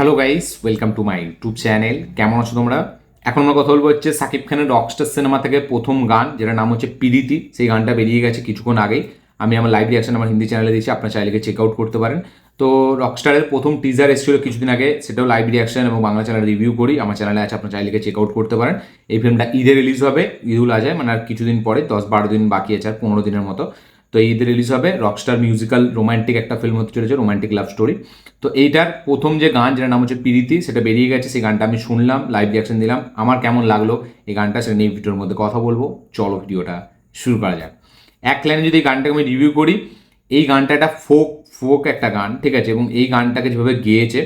Hello guys, welcome to my YouTube channel. কেমন আছো তোমরা? এখন আমরা কথা বলবো হচ্ছে সাকিব খানের রকস্টার সিনেমা থেকে প্রথম গান, যেটা নাম হচ্ছে পিরিতি। সেই গানটা বেরিয়ে গেছে কিছুক্ষণ আগেই। আমি আমার লাইভ রিয়াকশন আমার হিন্দি চ্যানেলে দিয়েছি, আপনার চ্যানেলকে চেক আউট করতে পারেন। তো রকস্টারের প্রথম টিজার এসেছিল কিছুদিন আগে, সেটাও লাইভ রিয়াকশন এবং বাংলা চ্যানেল রিভিউ করি, আমার চ্যানেলে আছে, আপনার চ্যানেলকে চেক আউট করতে পারেন। এই ফিল্মটা ঈদে রিলিজ হবে, ঈদুল আজহায়, মানে আর কিছুদিন পরে, 10-12 দিন বাকি আছে, আর 15 দিনের মতো। তো ঈদে রিলিজ হবে। রকস্টার মিউজিক্যাল রোমান্টিক একটা ফিল্ম হতে চলেছে, রোমান্টিক লাভ স্টোরি। তো এইটার প্রথম যে গান, যেটার নাম হচ্ছে পিরিতি, সেটা বেরিয়ে গেছে। সেই গানটা আমি শুনলাম, লাইভ রিয়াকশন দিলাম। আমার কেমন লাগলো এই গানটা, সেটা নিয়ে ভিডিওর মধ্যে কথা বলবো। চলো ভিডিওটা শুরু করা যাক। এক লাইনে যদি এই গানটাকে আমি রিভিউ করি, এই গানটা একটা ফোক ফোক একটা গান, ঠিক আছে? এবং এই গানটাকে যেভাবে গেয়েছে,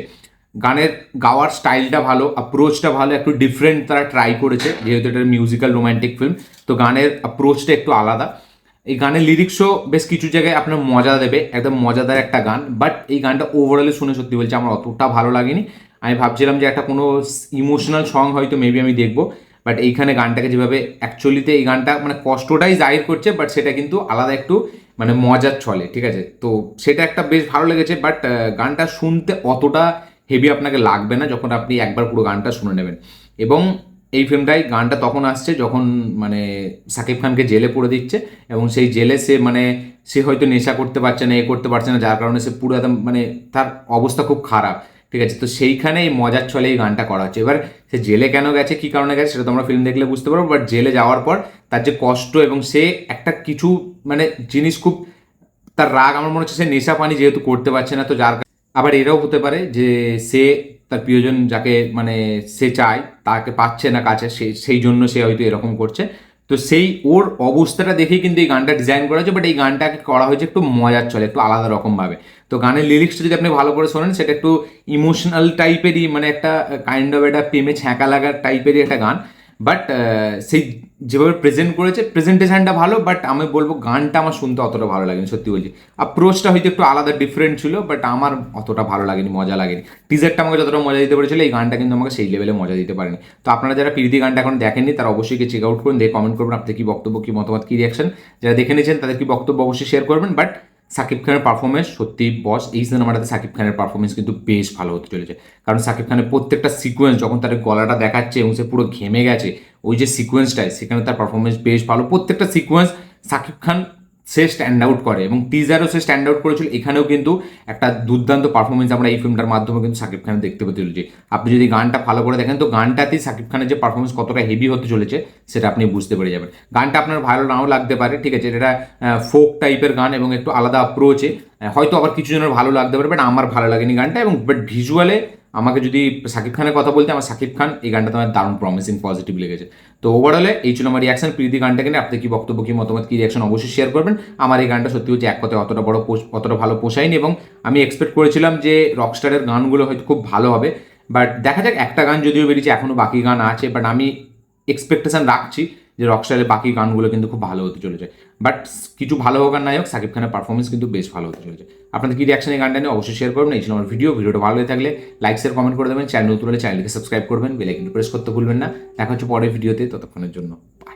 গানের গাওয়ার স্টাইলটা ভালো, অ্যাপ্রোচটা ভালো, একটু ডিফারেন্ট তারা ট্রাই করেছে, যেহেতু এটা মিউজিক্যাল রোমান্টিক ফিল্ম। তো গানের অ্যাপ্রোচটা একটু আলাদা। এই গানের লিরিক্সও বেশ কিছু জায়গায় আপনার মজা দেবে, একদম মজাদার একটা গান। বাট এই গানটা ওভারঅলে শুনে সত্যি বলছি আমার অতটা ভালো লাগেনি। আমি ভাবছিলাম যে একটা কোনো ইমোশনাল সং হয়তো মেবি আমি দেখবো, বাট এইখানে গানটাকে যেভাবে অ্যাকচুয়ালিতে এই গানটা মানে কষ্টটাই জাহির করছে, বাট সেটা কিন্তু আলাদা একটু মানে মজার ছলে, ঠিক আছে? তো সেটা একটা বেশ ভালো লেগেছে। বাট গানটা শুনতে অতটা হেভি আপনাকে লাগবে না যখন আপনি একবার পুরো গানটা শুনে নেবেন। এবং এই ফিল্মটাই গানটা তখন আসছে যখন মানে সাকিব খানকে জেলে পুরে দিচ্ছে, এবং সেই জেলে সে হয়তো নেশা করতে পারছে না, করতে পারছে না, যার কারণে সে পুরো একদম মানে তার অবস্থা খুব খারাপ, ঠিক আছে? তো সেইখানে এই মজার ছলে এই গানটা করা হচ্ছে। এবার সে জেলে কেন গেছে, কী কারণে গেছে, সেটা তোমরা ফিল্ম দেখলে বুঝতে পারবো। বাট জেলে যাওয়ার পর তার যে কষ্ট, এবং সে একটা কিছু মানে জিনিস খুব, তার রাগ, আমার মনে হচ্ছে সে নেশা পানি যেহেতু করতে পারছে না, তো আবার এরাও হতে পারে যে সে তার প্রিয়জন যাকে মানে সে চায় তাকে পাচ্ছে না কাছে, সেই জন্য সে হয়তো এরকম করছে। তো সেই ওর অবস্থাটা দেখেই কিন্তু এই গানটা ডিজাইন করা হয়েছে। বাট এই গানটাকে করা হয়েছে একটু মজার চলে, একটু আলাদা রকমভাবে। তো গানের লিরিক্সটা যদি আপনি ভালো করে শোনেন, সেটা একটু ইমোশনাল টাইপেরই, মানে একটা কাইন্ড অফ একটা প্রেমে ছ্যাঁকা লাগার টাইপেরই একটা গান। বাট সেই যেভাবে প্রেজেন্ট করেছে, প্রেজেন্টেশনটা ভালো। বাট আমি বলবো গানটা আমার শুনতে অতটা ভালো লাগেনি, সত্যি বলছি। অ্যাপ্রোচটা হয়তো একটু আলাদা ডিফারেন্ট ছিল, বাট আমার অতটা ভালো লাগেনি, মজা লাগেনি। টিজারটা আমাকে যতটা মজা দিতে পেরেছিল, এই গানটা কিন্তু আমাকে সেই লেভেলে মজা দিতে পারেনি। তো আপনারা যারা প্রীতি গানটা এখন দেখেননি, তারা অবশ্যই চেক আউট করুন, দিয়ে কমেন্ট করবেন আপনাদের কি বক্তব্য, কি মতামত, কি রিয়াকশন। যারা দেখে নিয়েছেন তাদের কি বক্তব্য অবশ্যই শেয়ার করবেন। বাট সাকিব খানের পারফরমেন্স সত্যি বস, এই সিনেমাটাতে সাকিব খানের পারফরমেন্স কিন্তু বেশ ভালো হতে চলেছে। কারণ সাকিব খানের প্রত্যেকটা সিকোয়েন্স, যখন তার গলাটা দেখাচ্ছে এবং সে পুরো ঘেমে গেছে, ওই যে সিকোয়েন্সটায়, সেখানে তার পারফরমেন্স বেশ ভালো। প্রত্যেকটা সিকোয়েন্স সাকিব খান সে স্ট্যান্ড আউট করে, এবং টিজারও সে স্ট্যান্ড আউট করেছিল। এখানেও কিন্তু একটা দুর্দান্ত পারফরমেন্স আমরা এই ফিল্মটার মাধ্যমে কিন্তু সাকিব খানের দেখতে পেতে চলেছি। আপনি যদি গানটা ভালো করে দেখেন, তো গানটাতেই সাকিব খানের যে পারফরমেন্স কতটা হেভি হতে চলেছে সেটা আপনি বুঝতে পেরে যাবেন। গানটা আপনার ভালো নাও লাগতে পারে, ঠিক আছে? এটা ফোক টাইপের গান এবং একটু আলাদা অ্যাপ্রোচে, হয়তো আবার কিছু জনের ভালো লাগতে পারে, বাট আমার ভালো লাগেনি গানটা। এবং বাট ভিজুয়ালে আমাকে যদি সাকিব খানের কথা বলতে, আমার সাকিব খান এই গানটা আমার দারুণ প্রমিসিং, পজিটিভ লেগেছে। তো ওভারঅলে এই ছিল আমার রিয়াকশন প্রীতি গানটাকে নিয়ে। আপনি কি বক্তব্য, কি মতামত, কি রিয়াকশন অবশ্যই শেয়ার করবেন। আমার এই গানটা সত্যি হচ্ছে এক কথায় অতটা ভালো পোষায়নি, এবং আমি এক্সপেক্ট করেছিলাম যে রকস্টারের গানগুলো হয়তো খুব ভালো হবে। বাট দেখা যাক, একটা গান যদিও বেরিয়েছে, এখনও বাকি গান আছে। বাট আমি এক্সপেকটেশন রাখছি যে রকস্টারের বাকি গানগুলো কিন্তু খুব ভালো হতে চলেছে। বাট কিছু ভালো হোক আর নাই হোক, সাকিব খানের পারফরমেন্স কিন্তু বেশ ভালো হতে চলেছে। আপনাদের কি রিয়াকশন এই গানটা নিয়ে অবশ্যই শেয়ার করবেন। এই ছিল আমার ভিডিওটা ভালো হয়ে থাকলে লাইক শেয়ার কমেন্ট করে দেবেন। চ্যানেল নতুন হলে চ্যানেলকে সাবস্ক্রাইব করবেন, বেল আইকনটি প্রেস করতে ভুলবেন না। দেখা হচ্ছে পরের ভিডিওতে, ততক্ষণের জন্য বাই।